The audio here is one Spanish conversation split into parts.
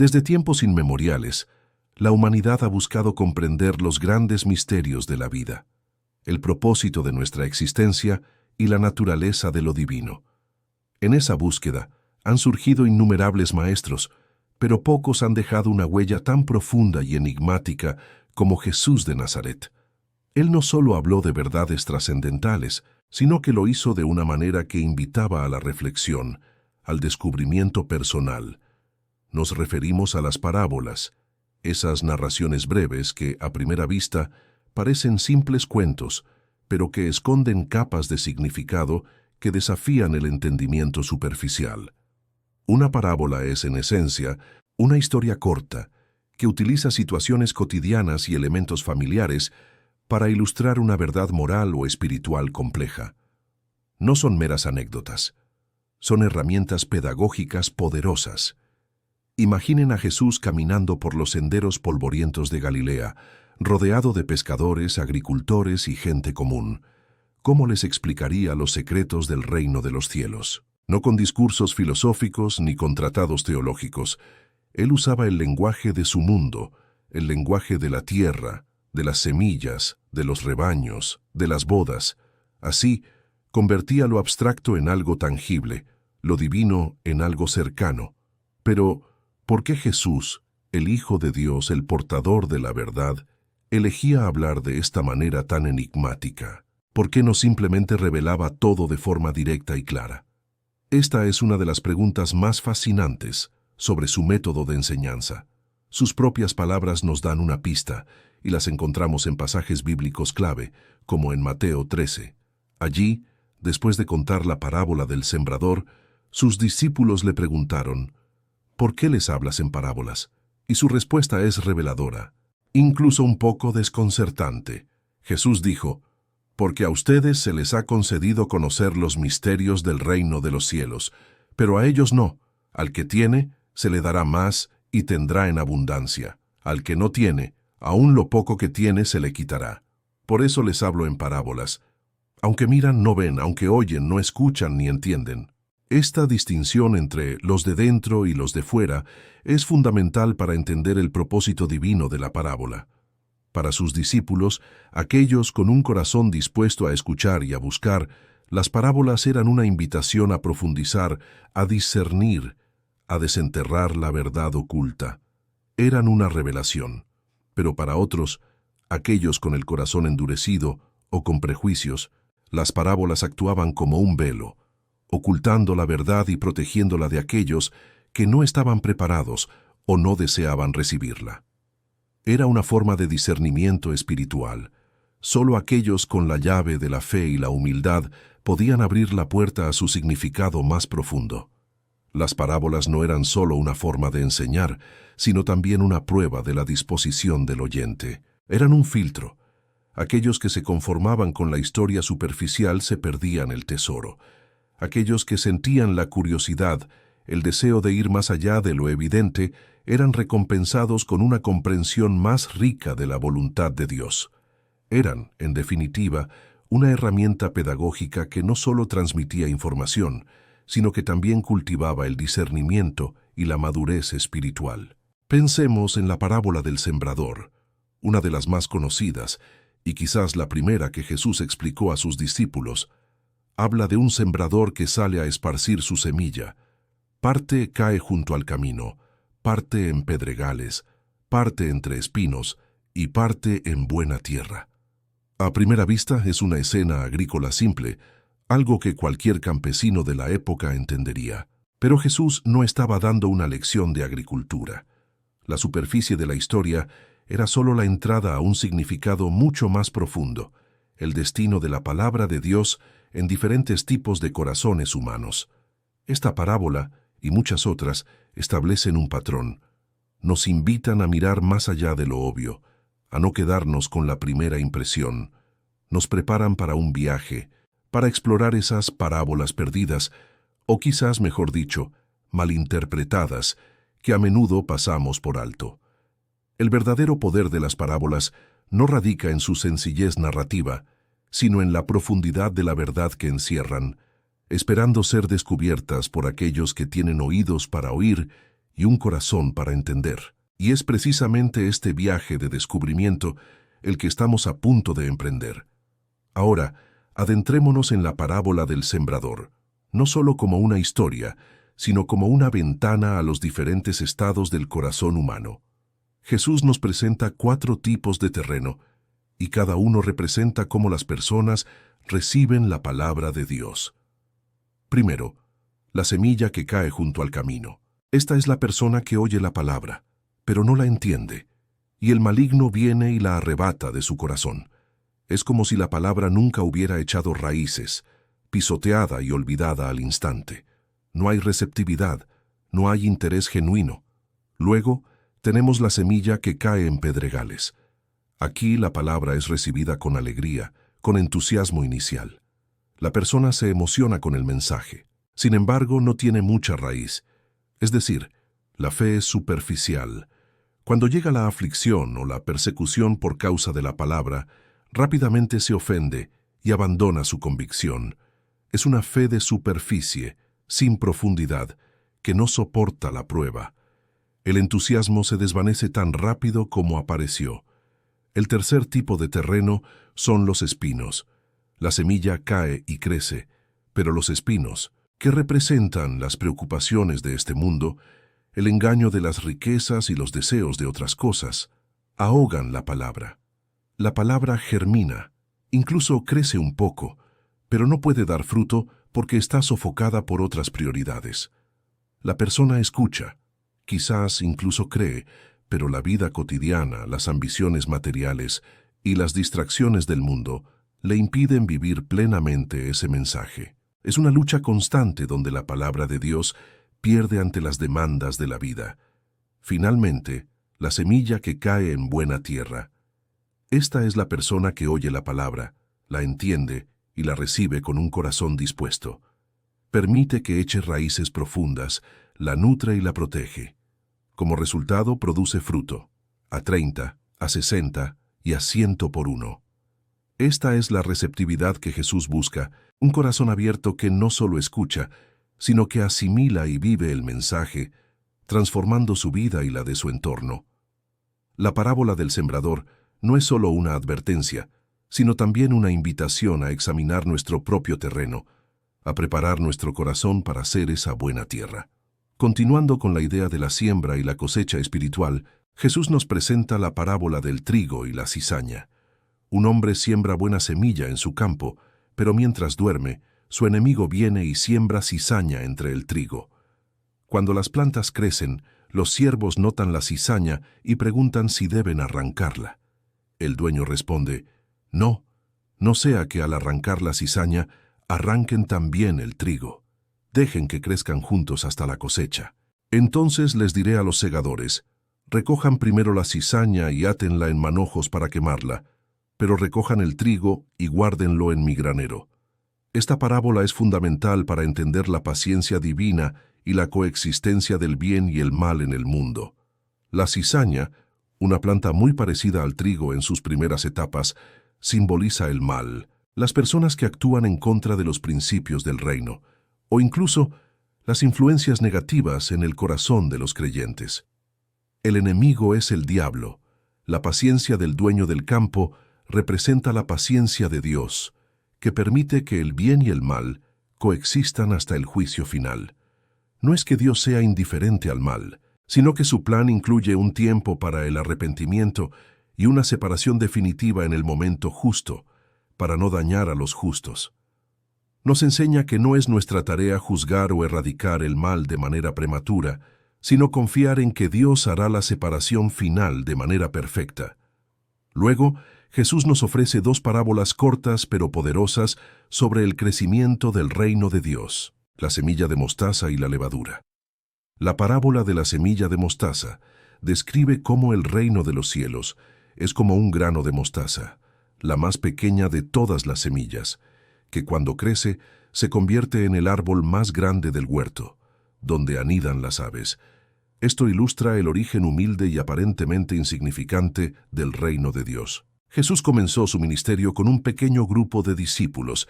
Desde tiempos inmemoriales, la humanidad ha buscado comprender los grandes misterios de la vida, el propósito de nuestra existencia y la naturaleza de lo divino. En esa búsqueda han surgido innumerables maestros, pero pocos han dejado una huella tan profunda y enigmática como Jesús de Nazaret. Él no solo habló de verdades trascendentales, sino que lo hizo de una manera que invitaba a la reflexión, al descubrimiento personal. Nos referimos a las parábolas, esas narraciones breves que, a primera vista, parecen simples cuentos, pero que esconden capas de significado que desafían el entendimiento superficial. Una parábola es, en esencia, una historia corta, que utiliza situaciones cotidianas y elementos familiares para ilustrar una verdad moral o espiritual compleja. No son meras anécdotas, son herramientas pedagógicas poderosas. Imaginen a Jesús caminando por los senderos polvorientos de Galilea, rodeado de pescadores, agricultores y gente común. ¿Cómo les explicaría los secretos del reino de los cielos? No con discursos filosóficos ni con tratados teológicos. Él usaba el lenguaje de su mundo, el lenguaje de la tierra, de las semillas, de los rebaños, de las bodas. Así, convertía lo abstracto en algo tangible, lo divino en algo cercano. Pero, ¿por qué Jesús, el Hijo de Dios, el portador de la verdad, elegía hablar de esta manera tan enigmática? ¿Por qué no simplemente revelaba todo de forma directa y clara? Esta es una de las preguntas más fascinantes sobre su método de enseñanza. Sus propias palabras nos dan una pista, y las encontramos en pasajes bíblicos clave, como en Mateo 13. Allí, después de contar la parábola del sembrador, sus discípulos le preguntaron, ¿por qué les hablas en parábolas? Y su respuesta es reveladora, incluso un poco desconcertante. Jesús dijo, porque a ustedes se les ha concedido conocer los misterios del reino de los cielos, pero a ellos no. Al que tiene, se le dará más y tendrá en abundancia. Al que no tiene, aún lo poco que tiene se le quitará. Por eso les hablo en parábolas. Aunque miran, no ven, aunque oyen, no escuchan ni entienden. Esta distinción entre los de dentro y los de fuera es fundamental para entender el propósito divino de la parábola. Para sus discípulos, aquellos con un corazón dispuesto a escuchar y a buscar, las parábolas eran una invitación a profundizar, a discernir, a desenterrar la verdad oculta. Eran una revelación. Pero para otros, aquellos con el corazón endurecido o con prejuicios, las parábolas actuaban como un velo, ocultando la verdad y protegiéndola de aquellos que no estaban preparados o no deseaban recibirla. Era una forma de discernimiento espiritual. Solo aquellos con la llave de la fe y la humildad podían abrir la puerta a su significado más profundo. Las parábolas no eran solo una forma de enseñar, sino también una prueba de la disposición del oyente. Eran un filtro. Aquellos que se conformaban con la historia superficial se perdían el tesoro. Aquellos que sentían la curiosidad, el deseo de ir más allá de lo evidente, eran recompensados con una comprensión más rica de la voluntad de Dios. Eran, en definitiva, una herramienta pedagógica que no solo transmitía información, sino que también cultivaba el discernimiento y la madurez espiritual. Pensemos en la parábola del sembrador, una de las más conocidas, y quizás la primera que Jesús explicó a sus discípulos. Habla de un sembrador que sale a esparcir su semilla. Parte cae junto al camino, parte en pedregales, parte entre espinos y parte en buena tierra. A primera vista es una escena agrícola simple, algo que cualquier campesino de la época entendería. Pero Jesús no estaba dando una lección de agricultura. La superficie de la historia era solo la entrada a un significado mucho más profundo, el destino de la palabra de Dios en diferentes tipos de corazones humanos. Esta parábola, y muchas otras, establecen un patrón. Nos invitan a mirar más allá de lo obvio, a no quedarnos con la primera impresión. Nos preparan para un viaje, para explorar esas parábolas perdidas, o quizás, mejor dicho, malinterpretadas, que a menudo pasamos por alto. El verdadero poder de las parábolas no radica en su sencillez narrativa, sino en la profundidad de la verdad que encierran, esperando ser descubiertas por aquellos que tienen oídos para oír y un corazón para entender. Y es precisamente este viaje de descubrimiento el que estamos a punto de emprender. Ahora, adentrémonos en la parábola del sembrador, no solo como una historia, sino como una ventana a los diferentes estados del corazón humano. Jesús nos presenta 4 tipos de terreno, y cada uno representa cómo las personas reciben la palabra de Dios. Primero, la semilla que cae junto al camino. Esta es la persona que oye la palabra, pero no la entiende, y el maligno viene y la arrebata de su corazón. Es como si la palabra nunca hubiera echado raíces, pisoteada y olvidada al instante. No hay receptividad, no hay interés genuino. Luego, tenemos la semilla que cae en pedregales. Aquí la palabra es recibida con alegría, con entusiasmo inicial. La persona se emociona con el mensaje. Sin embargo, no tiene mucha raíz. Es decir, la fe es superficial. Cuando llega la aflicción o la persecución por causa de la palabra, rápidamente se ofende y abandona su convicción. Es una fe de superficie, sin profundidad, que no soporta la prueba. El entusiasmo se desvanece tan rápido como apareció. El tercer tipo de terreno son los espinos. La semilla cae y crece, pero los espinos, que representan las preocupaciones de este mundo, el engaño de las riquezas y los deseos de otras cosas, ahogan la palabra. La palabra germina, incluso crece un poco, pero no puede dar fruto porque está sofocada por otras prioridades. La persona escucha, quizás incluso cree, pero la vida cotidiana, las ambiciones materiales y las distracciones del mundo le impiden vivir plenamente ese mensaje. Es una lucha constante donde la palabra de Dios pierde ante las demandas de la vida. Finalmente, la semilla que cae en buena tierra. Esta es la persona que oye la palabra, la entiende y la recibe con un corazón dispuesto. Permite que eche raíces profundas, la nutre y la protege. Como resultado, produce fruto, a 30, a 60 y a 100 por uno. Esta es la receptividad que Jesús busca, un corazón abierto que no solo escucha, sino que asimila y vive el mensaje, transformando su vida y la de su entorno. La parábola del sembrador no es solo una advertencia, sino también una invitación a examinar nuestro propio terreno, a preparar nuestro corazón para ser esa buena tierra. Continuando con la idea de la siembra y la cosecha espiritual, Jesús nos presenta la parábola del trigo y la cizaña. Un hombre siembra buena semilla en su campo, pero mientras duerme, su enemigo viene y siembra cizaña entre el trigo. Cuando las plantas crecen, los siervos notan la cizaña y preguntan si deben arrancarla. El dueño responde, no, no sea que al arrancar la cizaña, arranquen también el trigo. Dejen que crezcan juntos hasta la cosecha. Entonces les diré a los segadores, recojan primero la cizaña y átenla en manojos para quemarla, pero recojan el trigo y guárdenlo en mi granero. Esta parábola es fundamental para entender la paciencia divina y la coexistencia del bien y el mal en el mundo. La cizaña, una planta muy parecida al trigo en sus primeras etapas, simboliza el mal, las personas que actúan en contra de los principios del reino, o incluso las influencias negativas en el corazón de los creyentes. El enemigo es el diablo. La paciencia del dueño del campo representa la paciencia de Dios, que permite que el bien y el mal coexistan hasta el juicio final. No es que Dios sea indiferente al mal, sino que su plan incluye un tiempo para el arrepentimiento y una separación definitiva en el momento justo, para no dañar a los justos. Nos enseña que no es nuestra tarea juzgar o erradicar el mal de manera prematura, sino confiar en que Dios hará la separación final de manera perfecta. Luego, Jesús nos ofrece 2 parábolas cortas pero poderosas sobre el crecimiento del reino de Dios, la semilla de mostaza y la levadura. La parábola de la semilla de mostaza describe cómo el reino de los cielos es como un grano de mostaza, la más pequeña de todas las semillas, que cuando crece se convierte en el árbol más grande del huerto, donde anidan las aves. Esto ilustra el origen humilde y aparentemente insignificante del reino de Dios. Jesús comenzó su ministerio con un pequeño grupo de discípulos,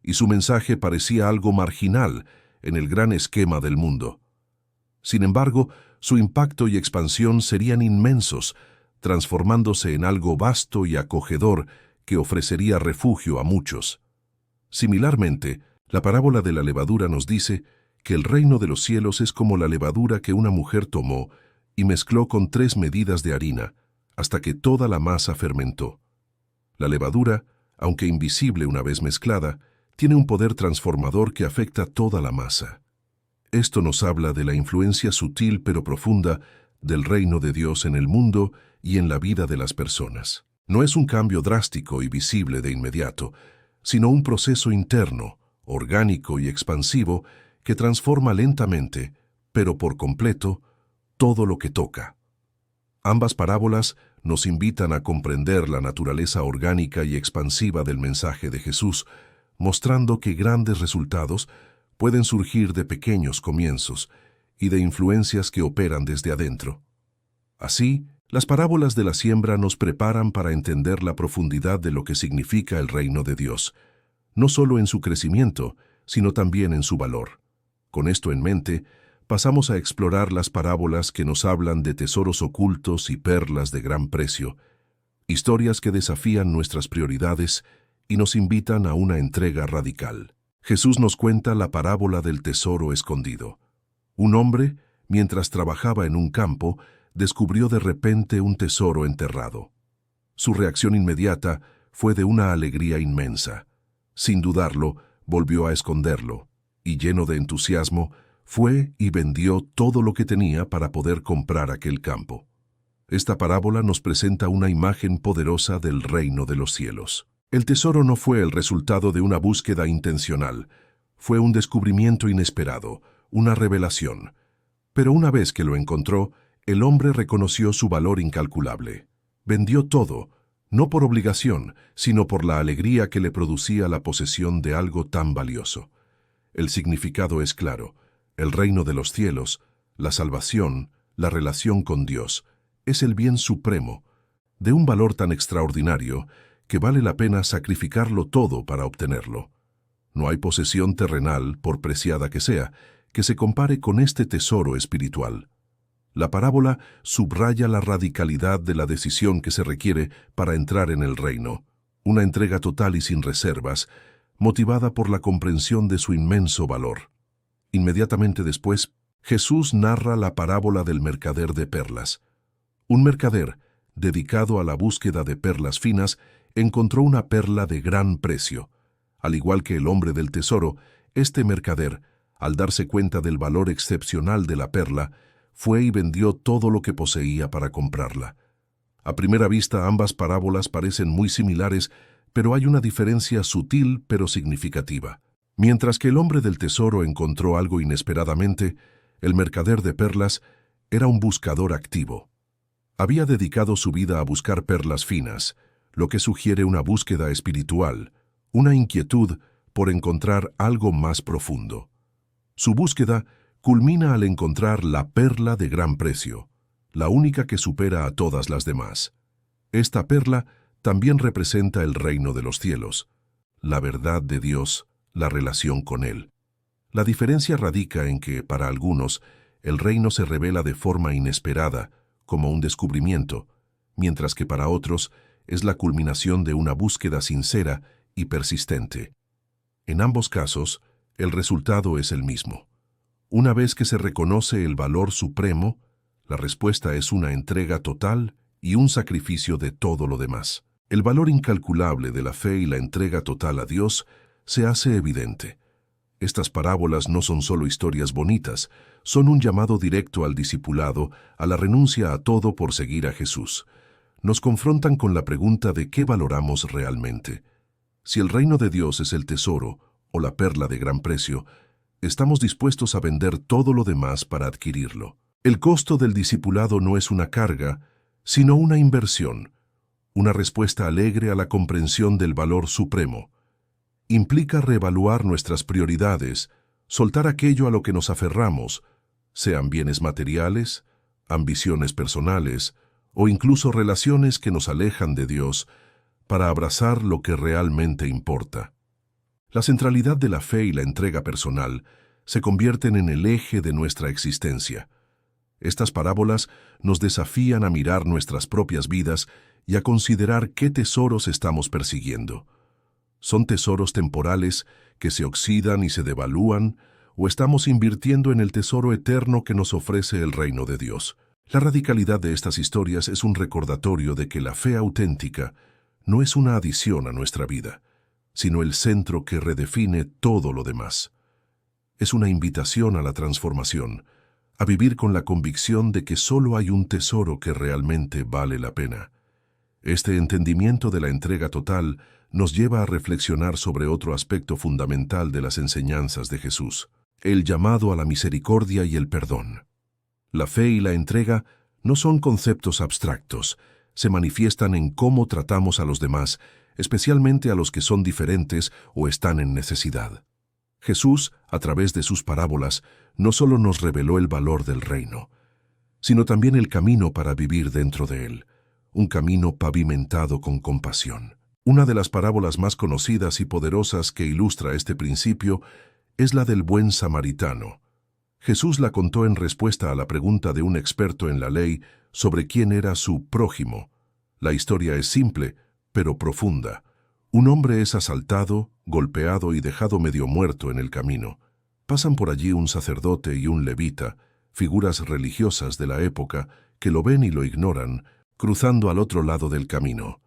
y su mensaje parecía algo marginal en el gran esquema del mundo. Sin embargo, su impacto y expansión serían inmensos, transformándose en algo vasto y acogedor que ofrecería refugio a muchos. Similarmente, la parábola de la levadura nos dice que el reino de los cielos es como la levadura que una mujer tomó y mezcló con 3 medidas de harina, hasta que toda la masa fermentó. La levadura, aunque invisible una vez mezclada, tiene un poder transformador que afecta toda la masa. Esto nos habla de la influencia sutil pero profunda del reino de Dios en el mundo y en la vida de las personas. No es un cambio drástico y visible de inmediato, sino un proceso interno, orgánico y expansivo que transforma lentamente, pero por completo, todo lo que toca. Ambas parábolas nos invitan a comprender la naturaleza orgánica y expansiva del mensaje de Jesús, mostrando que grandes resultados pueden surgir de pequeños comienzos y de influencias que operan desde adentro. Así, las parábolas de la siembra nos preparan para entender la profundidad de lo que significa el reino de Dios, no solo en su crecimiento, sino también en su valor. Con esto en mente, pasamos a explorar las parábolas que nos hablan de tesoros ocultos y perlas de gran precio, historias que desafían nuestras prioridades y nos invitan a una entrega radical. Jesús nos cuenta la parábola del tesoro escondido. Un hombre, mientras trabajaba en un campo, descubrió de repente un tesoro enterrado. Su reacción inmediata fue de una alegría inmensa. Sin dudarlo, volvió a esconderlo, y lleno de entusiasmo, fue y vendió todo lo que tenía para poder comprar aquel campo. Esta parábola nos presenta una imagen poderosa del reino de los cielos. El tesoro no fue el resultado de una búsqueda intencional, fue un descubrimiento inesperado, una revelación. Pero una vez que lo encontró, el hombre reconoció su valor incalculable. Vendió todo, no por obligación, sino por la alegría que le producía la posesión de algo tan valioso. El significado es claro. El reino de los cielos, la salvación, la relación con Dios, es el bien supremo, de un valor tan extraordinario que vale la pena sacrificarlo todo para obtenerlo. No hay posesión terrenal, por preciada que sea, que se compare con este tesoro espiritual. La parábola subraya la radicalidad de la decisión que se requiere para entrar en el reino, una entrega total y sin reservas, motivada por la comprensión de su inmenso valor. Inmediatamente después, Jesús narra la parábola del mercader de perlas. Un mercader, dedicado a la búsqueda de perlas finas, encontró una perla de gran precio. Al igual que el hombre del tesoro, este mercader, al darse cuenta del valor excepcional de la perla, fue y vendió todo lo que poseía para comprarla. A primera vista, ambas parábolas parecen muy similares, pero hay una diferencia sutil pero significativa. Mientras que el hombre del tesoro encontró algo inesperadamente, el mercader de perlas era un buscador activo. Había dedicado su vida a buscar perlas finas, lo que sugiere una búsqueda espiritual, una inquietud por encontrar algo más profundo. Su búsqueda culmina al encontrar la perla de gran precio, la única que supera a todas las demás. Esta perla también representa el reino de los cielos, la verdad de Dios, la relación con Él. La diferencia radica en que, para algunos, el reino se revela de forma inesperada, como un descubrimiento, mientras que para otros es la culminación de una búsqueda sincera y persistente. En ambos casos, el resultado es el mismo. Una vez que se reconoce el valor supremo, la respuesta es una entrega total y un sacrificio de todo lo demás. El valor incalculable de la fe y la entrega total a Dios se hace evidente. Estas parábolas no son solo historias bonitas, son un llamado directo al discipulado, a la renuncia a todo por seguir a Jesús. Nos confrontan con la pregunta de qué valoramos realmente. Si el reino de Dios es el tesoro o la perla de gran precio, estamos dispuestos a vender todo lo demás para adquirirlo. El costo del discipulado no es una carga, sino una inversión, una respuesta alegre a la comprensión del valor supremo. Implica reevaluar nuestras prioridades, soltar aquello a lo que nos aferramos, sean bienes materiales, ambiciones personales o incluso relaciones que nos alejan de Dios, para abrazar lo que realmente importa. La centralidad de la fe y la entrega personal se convierten en el eje de nuestra existencia. Estas parábolas nos desafían a mirar nuestras propias vidas y a considerar qué tesoros estamos persiguiendo. ¿Son tesoros temporales que se oxidan y se devalúan, o estamos invirtiendo en el tesoro eterno que nos ofrece el reino de Dios? La radicalidad de estas historias es un recordatorio de que la fe auténtica no es una adición a nuestra vida, sino el centro que redefine todo lo demás. Es una invitación a la transformación, a vivir con la convicción de que solo hay un tesoro que realmente vale la pena. Este entendimiento de la entrega total nos lleva a reflexionar sobre otro aspecto fundamental de las enseñanzas de Jesús: el llamado a la misericordia y el perdón. La fe y la entrega no son conceptos abstractos, se manifiestan en cómo tratamos a los demás, especialmente a los que son diferentes o están en necesidad. Jesús, a través de sus parábolas, no solo nos reveló el valor del reino, sino también el camino para vivir dentro de él, un camino pavimentado con compasión. Una de las parábolas más conocidas y poderosas que ilustra este principio es la del buen samaritano. Jesús la contó en respuesta a la pregunta de un experto en la ley sobre quién era su prójimo. La historia es simple, pero profunda. Un hombre es asaltado, golpeado y dejado medio muerto en el camino. Pasan por allí un sacerdote y un levita, figuras religiosas de la época, que lo ven y lo ignoran, cruzando al otro lado del camino.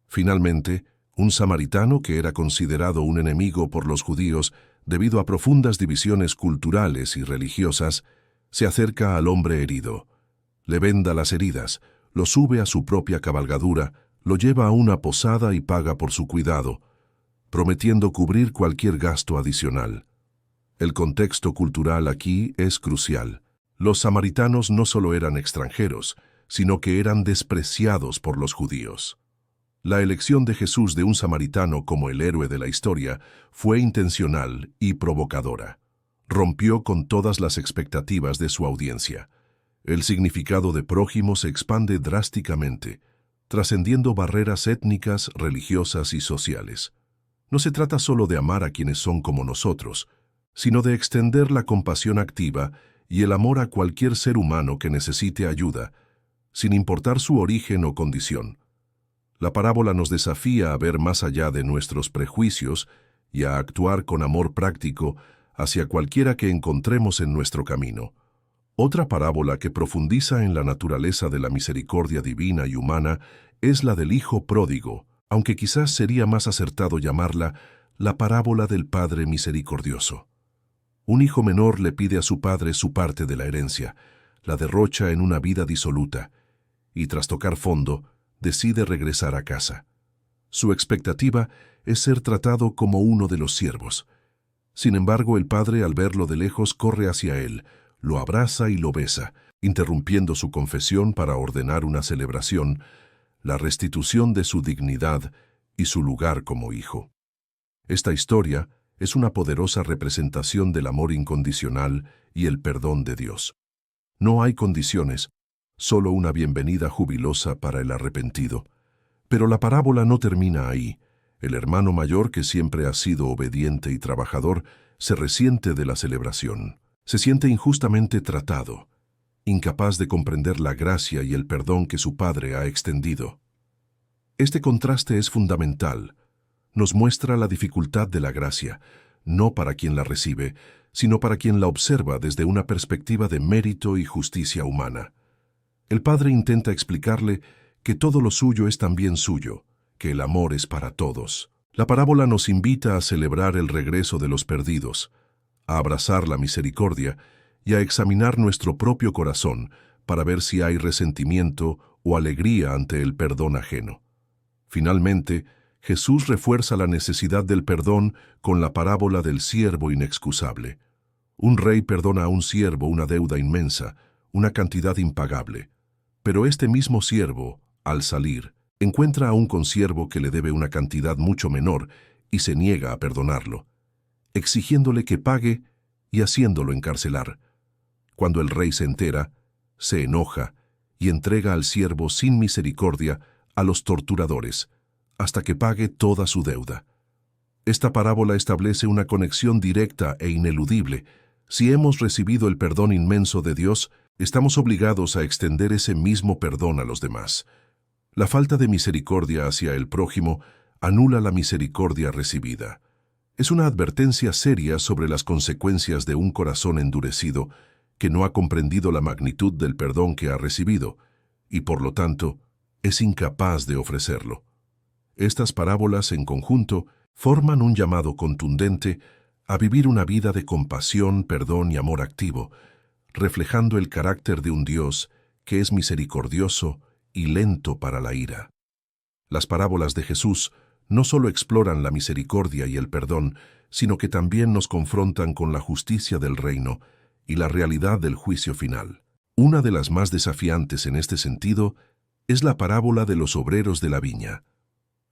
Finalmente, un samaritano, que era considerado un enemigo por los judíos debido a profundas divisiones culturales y religiosas, se acerca al hombre herido. Le venda las heridas, lo sube a su propia cabalgadura, lo lleva a una posada y paga por su cuidado, prometiendo cubrir cualquier gasto adicional. El contexto cultural aquí es crucial. Los samaritanos no solo eran extranjeros, sino que eran despreciados por los judíos. La elección de Jesús de un samaritano como el héroe de la historia fue intencional y provocadora. Rompió con todas las expectativas de su audiencia. El significado de prójimo se expande drásticamente, trascendiendo barreras étnicas, religiosas y sociales. No se trata solo de amar a quienes son como nosotros, sino de extender la compasión activa y el amor a cualquier ser humano que necesite ayuda, sin importar su origen o condición. La parábola nos desafía a ver más allá de nuestros prejuicios y a actuar con amor práctico hacia cualquiera que encontremos en nuestro camino. Otra parábola que profundiza en la naturaleza de la misericordia divina y humana es la del Hijo Pródigo, aunque quizás sería más acertado llamarla la parábola del Padre Misericordioso. Un hijo menor le pide a su padre su parte de la herencia, la derrocha en una vida disoluta, y tras tocar fondo, decide regresar a casa. Su expectativa es ser tratado como uno de los siervos. Sin embargo, el padre, al verlo de lejos, corre hacia él, lo abraza y lo besa, interrumpiendo su confesión para ordenar una celebración, la restitución de su dignidad y su lugar como hijo. Esta historia es una poderosa representación del amor incondicional y el perdón de Dios. No hay condiciones, solo una bienvenida jubilosa para el arrepentido. Pero la parábola no termina ahí. El hermano mayor, que siempre ha sido obediente y trabajador, se resiente de la celebración. Se siente injustamente tratado, incapaz de comprender la gracia y el perdón que su padre ha extendido. Este contraste es fundamental. Nos muestra la dificultad de la gracia, no para quien la recibe, sino para quien la observa desde una perspectiva de mérito y justicia humana. El padre intenta explicarle que todo lo suyo es también suyo, que el amor es para todos. La parábola nos invita a celebrar el regreso de los perdidos, a abrazar la misericordia y a examinar nuestro propio corazón para ver si hay resentimiento o alegría ante el perdón ajeno. Finalmente, Jesús refuerza la necesidad del perdón con la parábola del siervo inexcusable. Un rey perdona a un siervo una deuda inmensa, una cantidad impagable. Pero este mismo siervo, al salir, encuentra a un consiervo que le debe una cantidad mucho menor y se niega a perdonarlo, exigiéndole que pague y haciéndolo encarcelar. Cuando el rey se entera, se enoja y entrega al siervo sin misericordia a los torturadores, hasta que pague toda su deuda. Esta parábola establece una conexión directa e ineludible. Si hemos recibido el perdón inmenso de Dios, estamos obligados a extender ese mismo perdón a los demás. La falta de misericordia hacia el prójimo anula la misericordia recibida. Es una advertencia seria sobre las consecuencias de un corazón endurecido que no ha comprendido la magnitud del perdón que ha recibido y, por lo tanto, es incapaz de ofrecerlo. Estas parábolas en conjunto forman un llamado contundente a vivir una vida de compasión, perdón y amor activo, reflejando el carácter de un Dios que es misericordioso y lento para la ira. Las parábolas de Jesús no solo exploran la misericordia y el perdón, sino que también nos confrontan con la justicia del reino y la realidad del juicio final. Una de las más desafiantes en este sentido es la parábola de los obreros de la viña.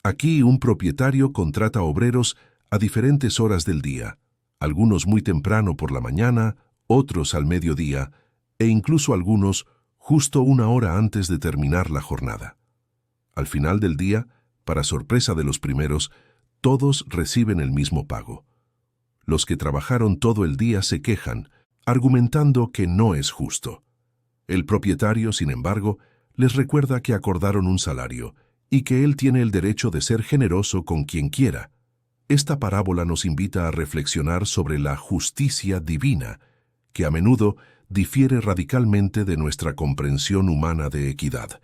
Aquí un propietario contrata obreros a diferentes horas del día, algunos muy temprano por la mañana, otros al mediodía, e incluso algunos justo una hora antes de terminar la jornada. Al final del día, para sorpresa de los primeros, todos reciben el mismo pago. Los que trabajaron todo el día se quejan, argumentando que no es justo. El propietario, sin embargo, les recuerda que acordaron un salario y que él tiene el derecho de ser generoso con quien quiera. Esta parábola nos invita a reflexionar sobre la justicia divina, que a menudo difiere radicalmente de nuestra comprensión humana de equidad.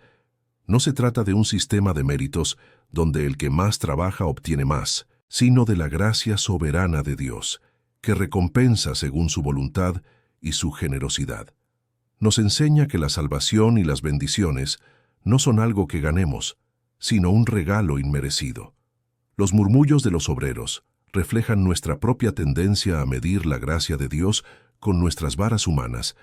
No se trata de un sistema de méritos donde el que más trabaja obtiene más, sino de la gracia soberana de Dios, que recompensa según su voluntad y su generosidad. Nos enseña que la salvación y las bendiciones no son algo que ganemos, sino un regalo inmerecido. Los murmullos de los obreros reflejan nuestra propia tendencia a medir la gracia de Dios con nuestras varas humanas,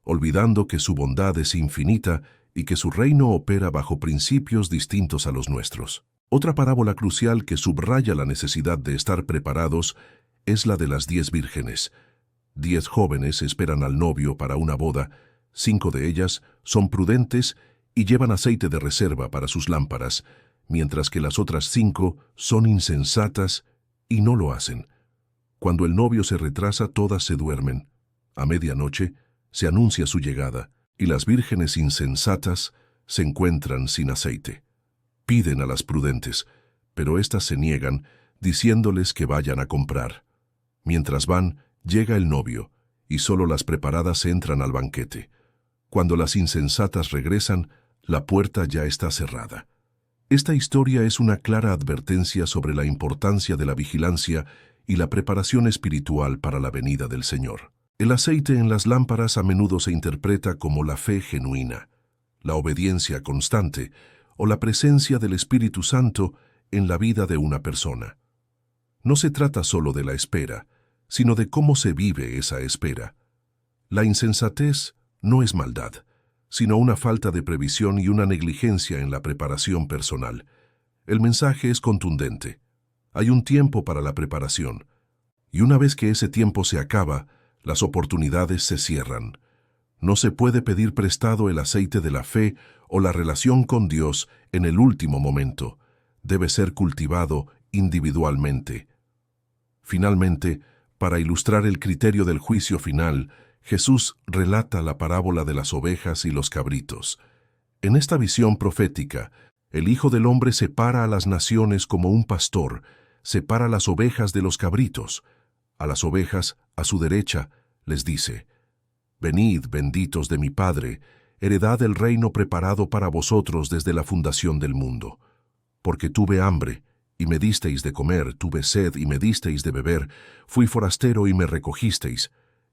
olvidando que su bondad es infinita y que su reino opera bajo principios distintos a los nuestros. Otra parábola crucial que subraya la necesidad de estar preparados es la de las 10 vírgenes. 10 jóvenes esperan al novio para una boda, 5 de ellas son prudentes y llevan aceite de reserva para sus lámparas, mientras que las otras 5 son insensatas y no lo hacen. Cuando el novio se retrasa, todas se duermen. A medianoche se anuncia su llegada, y las vírgenes insensatas se encuentran sin aceite. Piden a las prudentes, pero éstas se niegan, diciéndoles que vayan a comprar. Mientras van, llega el novio, y solo las preparadas entran al banquete. Cuando las insensatas regresan, la puerta ya está cerrada. Esta historia es una clara advertencia sobre la importancia de la vigilancia y la preparación espiritual para la venida del Señor. El aceite en las lámparas a menudo se interpreta como la fe genuina, la obediencia constante o la presencia del Espíritu Santo en la vida de una persona. No se trata solo de la espera, sino de cómo se vive esa espera. La insensatez no es maldad, sino una falta de previsión y una negligencia en la preparación personal. El mensaje es contundente. Hay un tiempo para la preparación, y una vez que ese tiempo se acaba, las oportunidades se cierran. No se puede pedir prestado el aceite de la fe o la relación con Dios en el último momento. Debe ser cultivado individualmente. Finalmente, para ilustrar el criterio del juicio final, Jesús relata la parábola de las ovejas y los cabritos. En esta visión profética, el Hijo del Hombre separa a las naciones como un pastor, separa las ovejas de los cabritos. A las ovejas, a su derecha, les dice: «Venid, benditos de mi Padre, heredad el reino preparado para vosotros desde la fundación del mundo. Porque tuve hambre, y me disteis de comer, tuve sed, y me disteis de beber, fui forastero, y me recogisteis,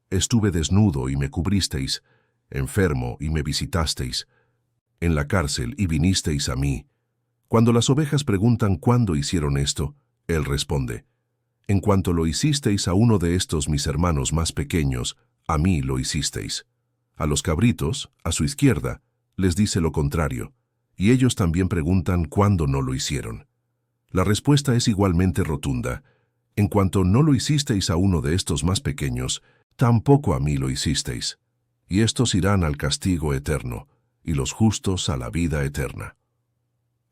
estuve desnudo, y me cubristeis, enfermo, y me visitasteis, en la cárcel, y vinisteis a mí». Cuando las ovejas preguntan cuándo hicieron esto, él responde: «En cuanto lo hicisteis a uno de estos mis hermanos más pequeños, a mí lo hicisteis». A los cabritos, a su izquierda, les dice lo contrario, y ellos también preguntan cuándo no lo hicieron. La respuesta es igualmente rotunda: «En cuanto no lo hicisteis a uno de estos más pequeños, tampoco a mí lo hicisteis. Y estos irán al castigo eterno, y los justos a la vida eterna».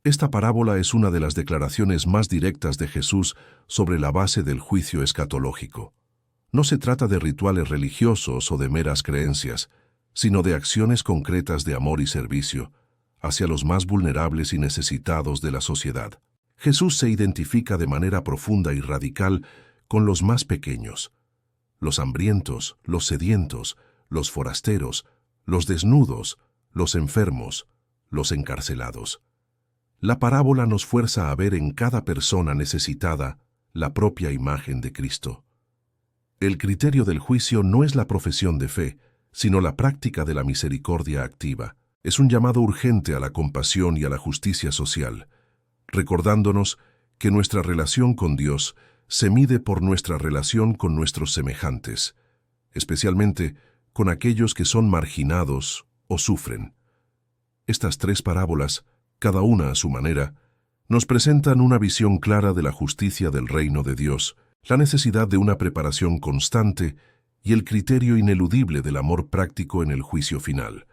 Esta parábola es una de las declaraciones más directas de Jesús sobre la base del juicio escatológico. No se trata de rituales religiosos o de meras creencias, sino de acciones concretas de amor y servicio hacia los más vulnerables y necesitados de la sociedad. Jesús se identifica de manera profunda y radical con los más pequeños, los hambrientos, los sedientos, los forasteros, los desnudos, los enfermos, los encarcelados. La parábola nos fuerza a ver en cada persona necesitada la propia imagen de Cristo. El criterio del juicio no es la profesión de fe, sino la práctica de la misericordia activa. Es un llamado urgente a la compasión y a la justicia social, recordándonos que nuestra relación con Dios se mide por nuestra relación con nuestros semejantes, especialmente con aquellos que son marginados o sufren. Estas tres parábolas, cada una a su manera, nos presentan una visión clara de la justicia del reino de Dios, la necesidad de una preparación constante y el criterio ineludible del amor práctico en el juicio final.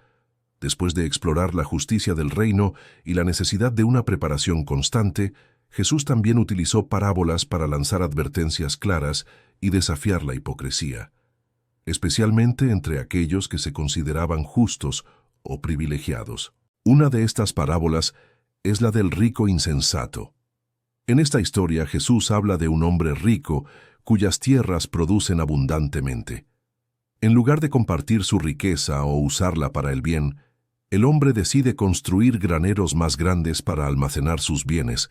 Después de explorar la justicia del reino y la necesidad de una preparación constante, Jesús también utilizó parábolas para lanzar advertencias claras y desafiar la hipocresía, especialmente entre aquellos que se consideraban justos o privilegiados. Una de estas parábolas es la del rico insensato. En esta historia Jesús habla de un hombre rico cuyas tierras producen abundantemente. En lugar de compartir su riqueza o usarla para el bien, el hombre decide construir graneros más grandes para almacenar sus bienes,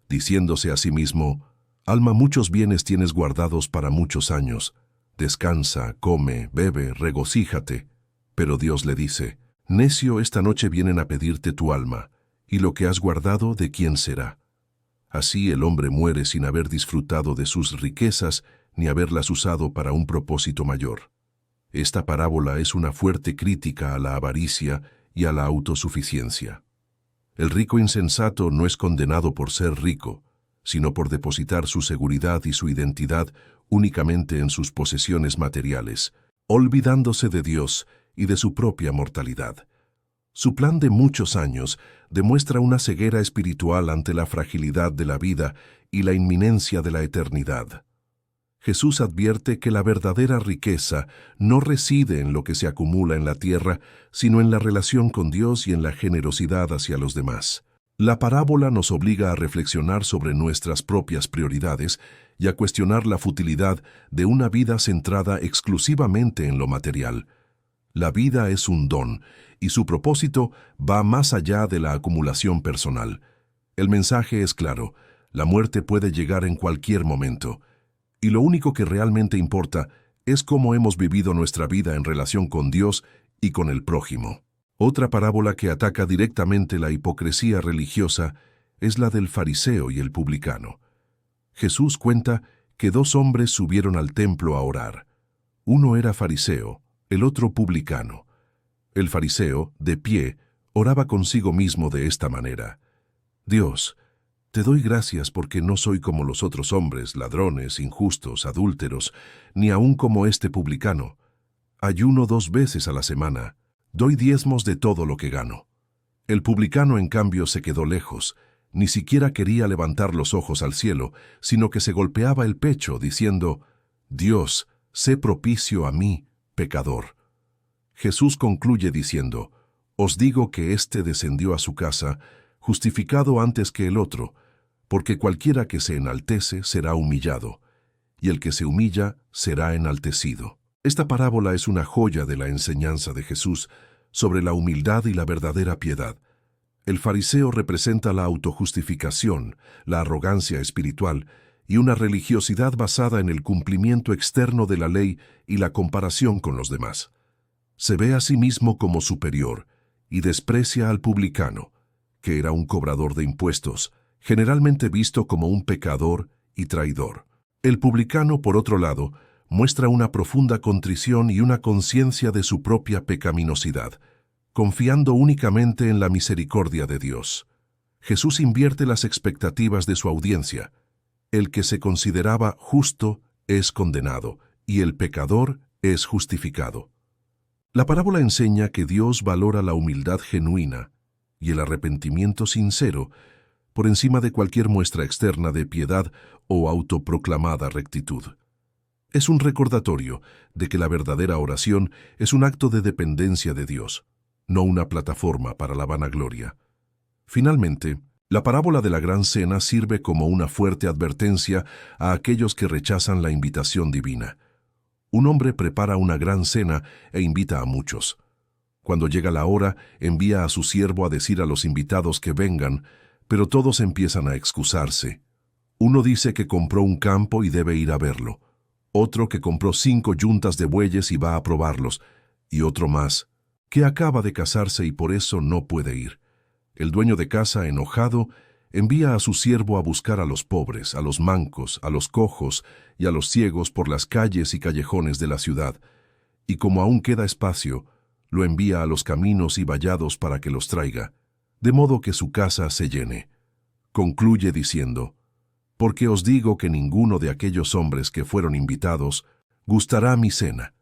diciéndose a sí mismo: «Alma, muchos bienes tienes guardados para muchos años. Descansa, come, bebe, regocíjate». Pero Dios le dice: «Necio, esta noche vienen a pedirte tu alma, y lo que has guardado, ¿de quién será?». Así el hombre muere sin haber disfrutado de sus riquezas ni haberlas usado para un propósito mayor. Esta parábola es una fuerte crítica a la avaricia y a la autosuficiencia. El rico insensato no es condenado por ser rico, sino por depositar su seguridad y su identidad únicamente en sus posesiones materiales, olvidándose de Dios y de su propia mortalidad. Su plan de muchos años demuestra una ceguera espiritual ante la fragilidad de la vida y la inminencia de la eternidad. Jesús advierte que la verdadera riqueza no reside en lo que se acumula en la tierra, sino en la relación con Dios y en la generosidad hacia los demás. La parábola nos obliga a reflexionar sobre nuestras propias prioridades y a cuestionar la futilidad de una vida centrada exclusivamente en lo material. La vida es un don, y su propósito va más allá de la acumulación personal. El mensaje es claro: la muerte puede llegar en cualquier momento, y lo único que realmente importa es cómo hemos vivido nuestra vida en relación con Dios y con el prójimo. Otra parábola que ataca directamente la hipocresía religiosa es la del fariseo y el publicano. Jesús cuenta que dos hombres subieron al templo a orar. Uno era fariseo, el otro publicano. El fariseo, de pie, oraba consigo mismo de esta manera: «Dios, te doy gracias porque no soy como los otros hombres, ladrones, injustos, adúlteros, ni aun como este publicano. Ayuno 2 veces a la semana, doy diezmos de todo lo que gano». El publicano, en cambio, se quedó lejos, ni siquiera quería levantar los ojos al cielo, sino que se golpeaba el pecho, diciendo: «Dios, sé propicio a mí, pecador». Jesús concluye diciendo: «Os digo que éste descendió a su casa justificado antes que el otro, porque cualquiera que se enaltece será humillado, y el que se humilla será enaltecido». Esta parábola es una joya de la enseñanza de Jesús sobre la humildad y la verdadera piedad. El fariseo representa la autojustificación, la arrogancia espiritual y una religiosidad basada en el cumplimiento externo de la ley y la comparación con los demás. Se ve a sí mismo como superior y desprecia al publicano, que era un cobrador de impuestos, generalmente visto como un pecador y traidor. El publicano, por otro lado, muestra una profunda contrición y una conciencia de su propia pecaminosidad, confiando únicamente en la misericordia de Dios. Jesús invierte las expectativas de su audiencia. El que se consideraba justo es condenado, y el pecador es justificado. La parábola enseña que Dios valora la humildad genuina y el arrepentimiento sincero por encima de cualquier muestra externa de piedad o autoproclamada rectitud. Es un recordatorio de que la verdadera oración es un acto de dependencia de Dios, no una plataforma para la vanagloria. Finalmente, la parábola de la Gran Cena sirve como una fuerte advertencia a aquellos que rechazan la invitación divina. Un hombre prepara una gran cena e invita a muchos. Cuando llega la hora, envía a su siervo a decir a los invitados que vengan, pero todos empiezan a excusarse. Uno dice que compró un campo y debe ir a verlo. Otro que compró 5 yuntas de bueyes y va a probarlos. Y otro más, que acaba de casarse y por eso no puede ir. El dueño de casa, enojado, envía a su siervo a buscar a los pobres, a los mancos, a los cojos y a los ciegos por las calles y callejones de la ciudad, y como aún queda espacio, lo envía a los caminos y vallados para que los traiga, de modo que su casa se llene. Concluye diciendo: porque os digo que ninguno de aquellos hombres que fueron invitados gustará mi cena.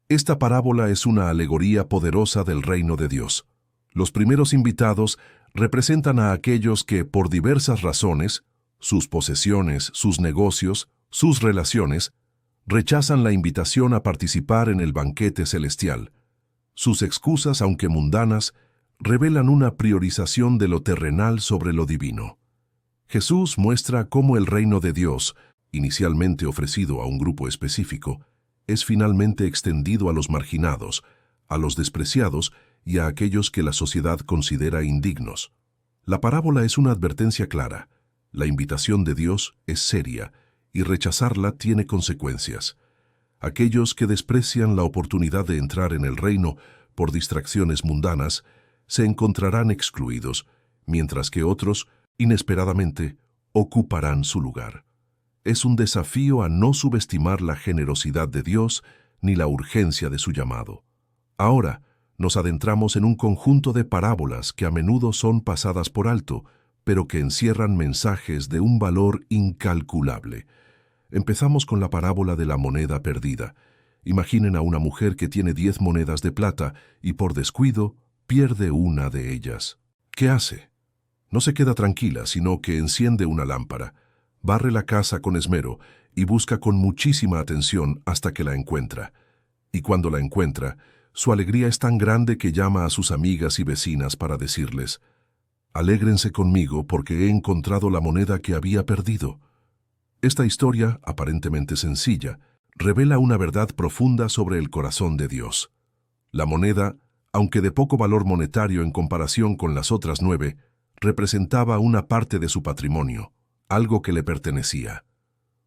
Esta parábola es una alegoría poderosa del reino de Dios. Los primeros invitados representan a aquellos que, por diversas razones, sus posesiones, sus negocios, sus relaciones, rechazan la invitación a participar en el banquete celestial. Sus excusas, aunque mundanas, revelan una priorización de lo terrenal sobre lo divino. Jesús muestra cómo el reino de Dios, inicialmente ofrecido a un grupo específico, es finalmente extendido a los marginados, a los despreciados y a aquellos que la sociedad considera indignos. La parábola es una advertencia clara. La invitación de Dios es seria y rechazarla tiene consecuencias. Aquellos que desprecian la oportunidad de entrar en el reino por distracciones mundanas se encontrarán excluidos, mientras que otros, inesperadamente, ocuparán su lugar. Es un desafío a no subestimar la generosidad de Dios ni la urgencia de su llamado. Ahora, nos adentramos en un conjunto de parábolas que a menudo son pasadas por alto, pero que encierran mensajes de un valor incalculable. Empezamos con la parábola de la moneda perdida. Imaginen a una mujer que tiene 10 monedas de plata y por descuido pierde una de ellas. ¿Qué hace? No se queda tranquila, sino que enciende una lámpara, barre la casa con esmero y busca con muchísima atención hasta que la encuentra. Y cuando la encuentra, su alegría es tan grande que llama a sus amigas y vecinas para decirles: «Alégrense conmigo porque he encontrado la moneda que había perdido». Esta historia, aparentemente sencilla, revela una verdad profunda sobre el corazón de Dios. La moneda, aunque de poco valor monetario en comparación con las otras 9, representaba una parte de su patrimonio, algo que le pertenecía.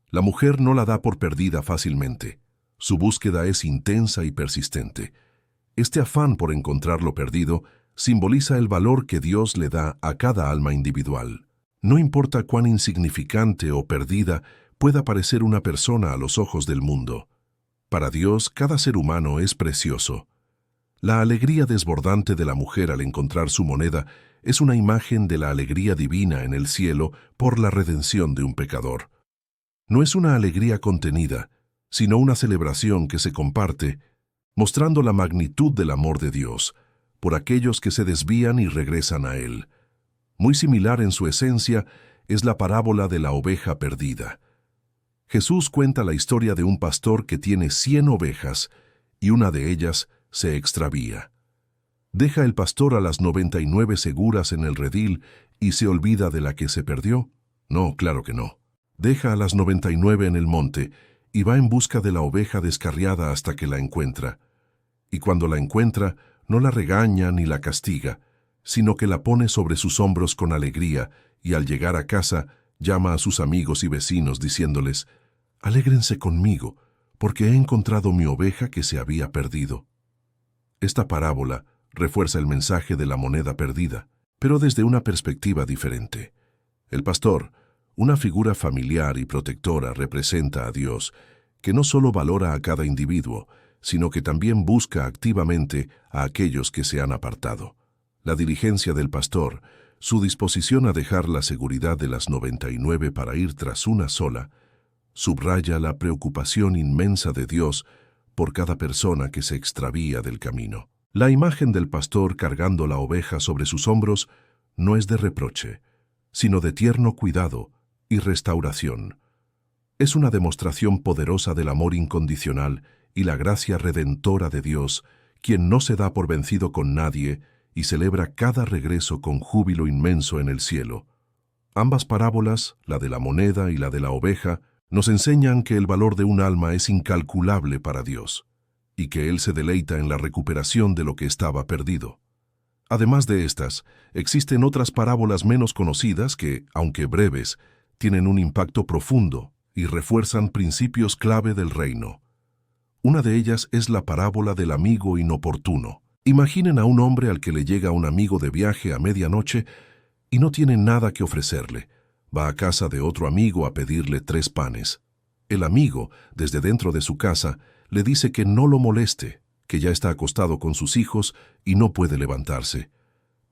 La mujer no la da por perdida fácilmente. Su búsqueda es intensa y persistente. Este afán por encontrar lo perdido simboliza el valor que Dios le da a cada alma individual. No importa cuán insignificante o perdida pueda parecer una persona a los ojos del mundo. Para Dios, cada ser humano es precioso. La alegría desbordante de la mujer al encontrar su moneda es una imagen de la alegría divina en el cielo por la redención de un pecador. No es una alegría contenida, sino una celebración que se comparte, mostrando la magnitud del amor de Dios por aquellos que se desvían y regresan a Él. Muy similar en su esencia es la parábola de la oveja perdida. Jesús cuenta la historia de un pastor que tiene 100 ovejas y una de ellas se extravía. ¿Deja el pastor a las 99 seguras en el redil y se olvida de la que se perdió? No, claro que no. Deja a las 99 en el monte y va en busca de la oveja descarriada hasta que la encuentra. Y cuando la encuentra, no la regaña ni la castiga, sino que la pone sobre sus hombros con alegría y al llegar a casa llama a sus amigos y vecinos diciéndoles: «Alégrense conmigo, porque he encontrado mi oveja que se había perdido». Esta parábola refuerza el mensaje de la moneda perdida, pero desde una perspectiva diferente. El pastor, una figura familiar y protectora, representa a Dios, que no solo valora a cada individuo, sino que también busca activamente a aquellos que se han apartado. La diligencia del pastor, su disposición a dejar la seguridad de las 99 para ir tras una sola, subraya la preocupación inmensa de Dios por cada persona que se extravía del camino. La imagen del pastor cargando la oveja sobre sus hombros no es de reproche, sino de tierno cuidado y restauración. Es una demostración poderosa del amor incondicional y la gracia redentora de Dios, quien no se da por vencido con nadie y celebra cada regreso con júbilo inmenso en el cielo. Ambas parábolas, la de la moneda y la de la oveja, nos enseñan que el valor de un alma es incalculable para Dios, y que Él se deleita en la recuperación de lo que estaba perdido. Además de estas, existen otras parábolas menos conocidas que, aunque breves, tienen un impacto profundo y refuerzan principios clave del reino. Una de ellas es la parábola del amigo inoportuno. Imaginen a un hombre al que le llega un amigo de viaje a medianoche y no tiene nada que ofrecerle. Va a casa de otro amigo a pedirle 3 panes. El amigo, desde dentro de su casa, le dice que no lo moleste, que ya está acostado con sus hijos y no puede levantarse.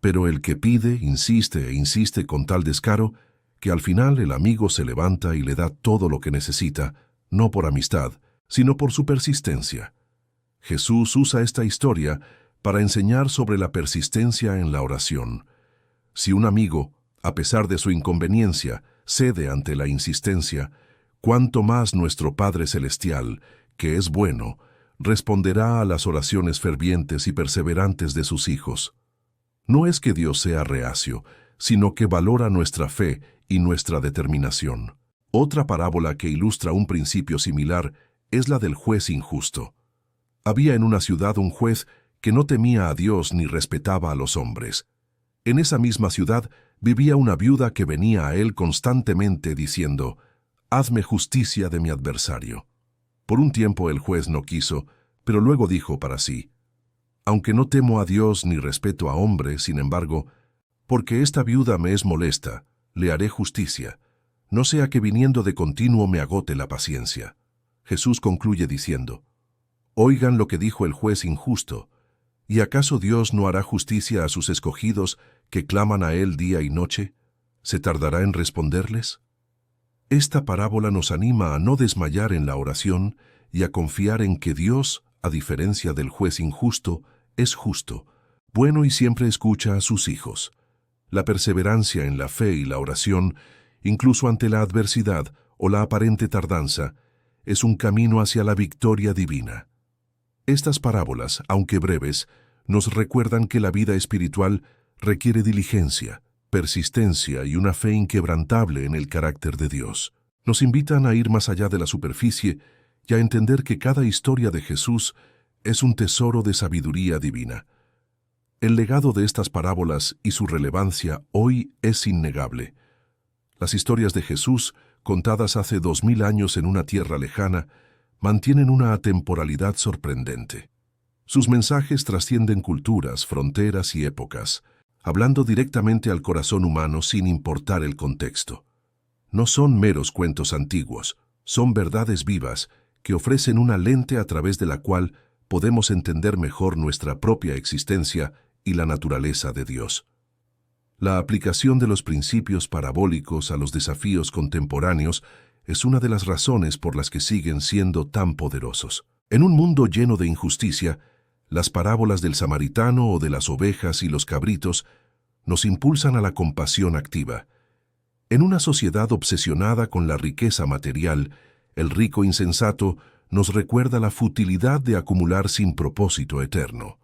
Pero el que pide, insiste e insiste con tal descaro, que al final el amigo se levanta y le da todo lo que necesita, no por amistad, sino por su persistencia. Jesús usa esta historia para enseñar sobre la persistencia en la oración. Si un amigo, a pesar de su inconveniencia, cede ante la insistencia, cuánto más nuestro Padre Celestial, que es bueno, responderá a las oraciones fervientes y perseverantes de sus hijos. No es que Dios sea reacio, sino que valora nuestra fe y nuestra determinación. Otra parábola que ilustra un principio similar es la del juez injusto. Había en una ciudad un juez que no temía a Dios ni respetaba a los hombres. En esa misma ciudad vivía una viuda que venía a él constantemente diciendo: «Hazme justicia de mi adversario». Por un tiempo el juez no quiso, pero luego dijo para sí: «Aunque no temo a Dios ni respeto a hombres, sin embargo, porque esta viuda me es molesta, le haré justicia, no sea que viniendo de continuo me agote la paciencia». Jesús concluye diciendo: «Oigan lo que dijo el juez injusto. ¿Y acaso Dios no hará justicia a sus escogidos que claman a Él día y noche? ¿Se tardará en responderles?». Esta parábola nos anima a no desmayar en la oración y a confiar en que Dios, a diferencia del juez injusto, es justo, bueno y siempre escucha a sus hijos. La perseverancia en la fe y la oración, incluso ante la adversidad o la aparente tardanza, es un camino hacia la victoria divina. Estas parábolas, aunque breves, nos recuerdan que la vida espiritual requiere diligencia, persistencia y una fe inquebrantable en el carácter de Dios. Nos invitan a ir más allá de la superficie y a entender que cada historia de Jesús es un tesoro de sabiduría divina. El legado de estas parábolas y su relevancia hoy es innegable. Las historias de Jesús, contadas hace 2000 años en una tierra lejana, mantienen una atemporalidad sorprendente. Sus mensajes trascienden culturas, fronteras y épocas, hablando directamente al corazón humano sin importar el contexto. No son meros cuentos antiguos, son verdades vivas que ofrecen una lente a través de la cual podemos entender mejor nuestra propia existencia y la naturaleza de Dios. La aplicación de los principios parabólicos a los desafíos contemporáneos es una de las razones por las que siguen siendo tan poderosos. En un mundo lleno de injusticia, las parábolas del samaritano o de las ovejas y los cabritos nos impulsan a la compasión activa. En una sociedad obsesionada con la riqueza material, el rico insensato nos recuerda la futilidad de acumular sin propósito eterno.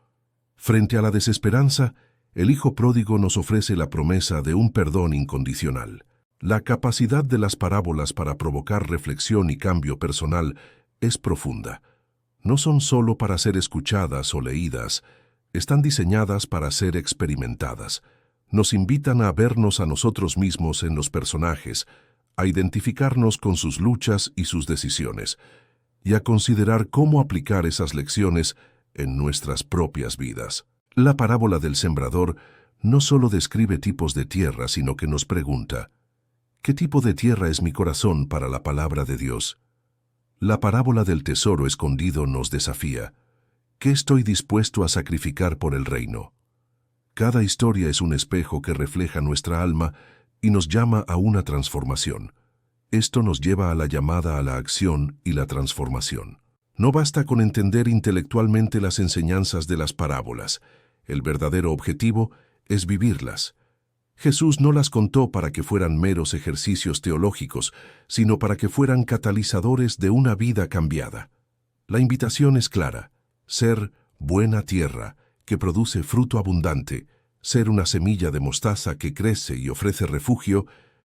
Frente a la desesperanza, el hijo pródigo nos ofrece la promesa de un perdón incondicional. La capacidad de las parábolas para provocar reflexión y cambio personal es profunda. No son solo para ser escuchadas o leídas, están diseñadas para ser experimentadas. Nos invitan a vernos a nosotros mismos en los personajes, a identificarnos con sus luchas y sus decisiones, y a considerar cómo aplicar esas lecciones en nuestras propias vidas. La parábola del sembrador no solo describe tipos de tierra, sino que nos pregunta: ¿qué tipo de tierra es mi corazón para la palabra de Dios? La parábola del tesoro escondido nos desafía: ¿qué estoy dispuesto a sacrificar por el reino? Cada historia es un espejo que refleja nuestra alma y nos llama a una transformación. Esto nos lleva a la llamada a la acción y la transformación. No basta con entender intelectualmente las enseñanzas de las parábolas. El verdadero objetivo es vivirlas. Jesús no las contó para que fueran meros ejercicios teológicos, sino para que fueran catalizadores de una vida cambiada. La invitación es clara: ser buena tierra, que produce fruto abundante, ser una semilla de mostaza que crece y ofrece refugio,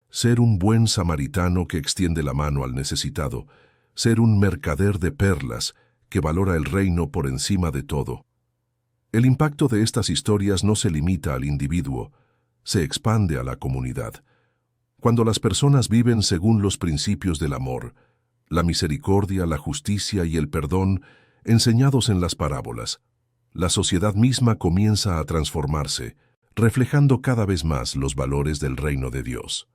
ser un buen samaritano que extiende la mano al necesitado, ser un mercader de perlas que valora el reino por encima de todo. El impacto de estas historias no se limita al individuo, se expande a la comunidad. Cuando las personas viven según los principios del amor, la misericordia, la justicia y el perdón enseñados en las parábolas, la sociedad misma comienza a transformarse, reflejando cada vez más los valores del reino de Dios.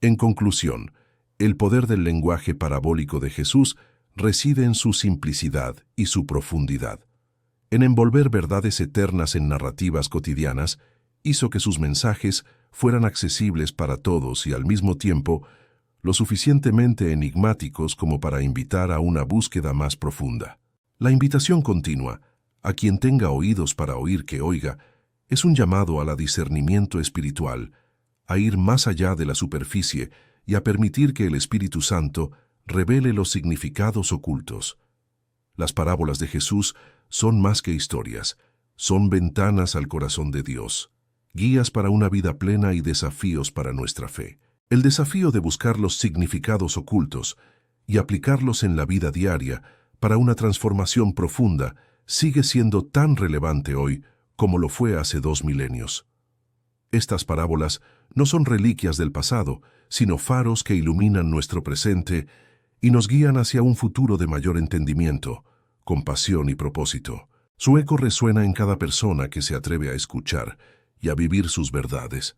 En conclusión, el poder del lenguaje parabólico de Jesús reside en su simplicidad y su profundidad. En envolver verdades eternas en narrativas cotidianas, hizo que sus mensajes fueran accesibles para todos y al mismo tiempo lo suficientemente enigmáticos como para invitar a una búsqueda más profunda. La invitación continua, a quien tenga oídos para oír que oiga, es un llamado al discernimiento espiritual, a ir más allá de la superficie y a permitir que el Espíritu Santo revele los significados ocultos. Las parábolas de Jesús son más que historias, son ventanas al corazón de Dios, guías para una vida plena y desafíos para nuestra fe. El desafío de buscar los significados ocultos y aplicarlos en la vida diaria para una transformación profunda sigue siendo tan relevante hoy como lo fue hace 2 milenios. Estas parábolas no son reliquias del pasado, sino faros que iluminan nuestro presente y nos guían hacia un futuro de mayor entendimiento, compasión y propósito. Su eco resuena en cada persona que se atreve a escuchar y a vivir sus verdades.